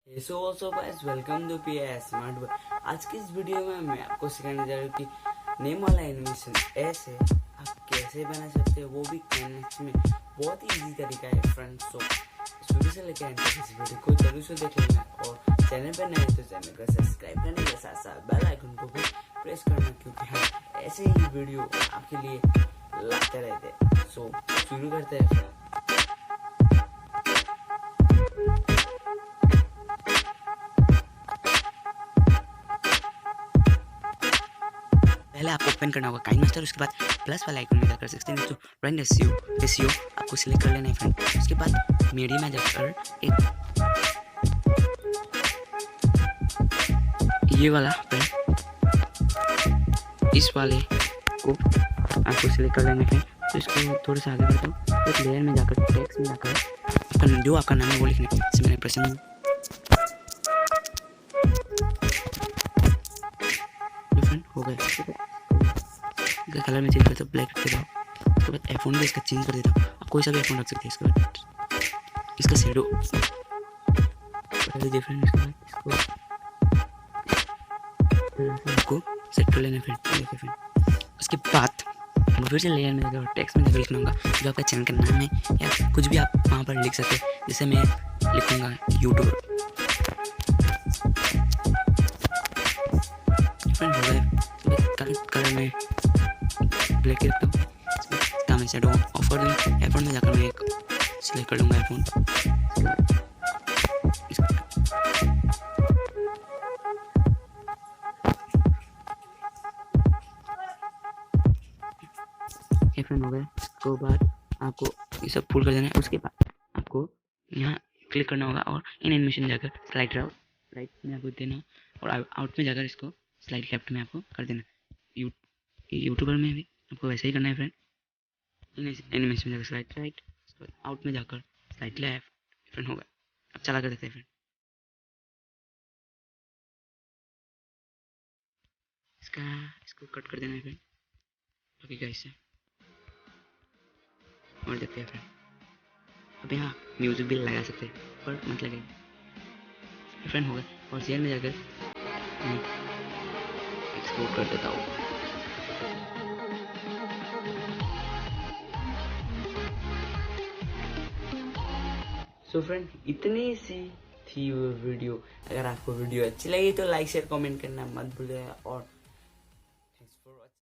So guys welcome to PS smart world. आज की इस वीडियो में मैं आपको सिखाने जा रहा हूँ कि नेम वाला एनिमेशन ऐसे आप कैसे बना सकते हो, वो भी कैनवस में। बहुत ही इजी तरीका है फ्रेंड्स। सो शुरू से लेकर एंड तक इस वीडियो को जरूर से देख लेना और चैनल पर नए तो चैनल को सब्सक्राइब करने के साथ साथ बेल आइकन को भी प्रेस करना, क्योंकि हम ऐसे ही वीडियो आपके लिए लाते रहते हैं। सो शुरू करते हैं फ्रेंड्स। पहले आपको ओपन करना होगा काइन मास्टर। उसके बाद प्लस वाला आइकन में जाकर 16 टू रन रेशियो आपको सिलेक्ट कर लेना है फ्रेंड। उसके बाद मीडिया में जाकर एक ये वाला फ्रेंड, इस वाले को आपको सिलेक्ट कर लेना है फ्रेंड। तो इसको थोड़ा सा आगे बढ़ता हूँ, एक लेयर में जाकर टेक्स्ट में जाकर आपका जो आपका नाम है वो लिखना है। जैसे मैंने प्रसन्न फ्रेंड हो गया। इसका कलर में चेंज करता हूँ, ब्लैक रख देता हूँ। उसके बाद एफोन भी इसका चेंज कर देता हूँ, आप कोई सा भी एफोन रख सकते हैं। इसके बाद इसका शेडो डिफरेंट, इसके बाद इसको सेट कर लेना फ्रेंड। देखिए फ्रेंड, उसके बाद फिर से लेयर में जाकर टेक्स्ट में जाकर लिखना होगा जो आपका चैनल का नाम है, या कुछ भी आप वहाँ पर लिख सकते हैं। जैसे मैं लिखूँगा यूट्यूबर फ्रेंड। हो गए कलर में ब्लैक ही रखता हूँ। इसका मैं शेडो ऑफ कर दूँगा। एयरफोन में जाकर मैं एक सिलेक्ट कर लूँगा एयरफोन। फ्रेंड हो गया। उसके बाद आपको ये सब फुल कर देना है। उसके बाद आपको यहाँ क्लिक करना होगा और इन एनिमेशन जाकर स्लाइड राइट में आपको देना, और आउट में जाकर इसको स्लाइड लेफ्ट में आपको कर देना। यूट्यूबर में भी आपको वैसे ही करना है फ्रेंड। इन एनिमेशन में जाकर स्लाइड राइट, आउट में जाकर स्लाइड लेफ्ट फ्रेंड। होगा, अब चला कर देते हैं फ्रेंड। इसको कट कर देना है फ्रेंड, बाकी का हिस्सा और देखते हैं फ्रेंड। अब यहाँ म्यूजिक भी लगा सकते हैं, पर मत लगे फ्रेंड। होगा, और शेयर में जाकर एक्सपोर्ट कर देता हूँ। सो फ्रेंड, इतनी सी थी वो वीडियो। अगर आपको वीडियो अच्छी लगी तो लाइक शेयर कमेंट करना मत भूलिएगा और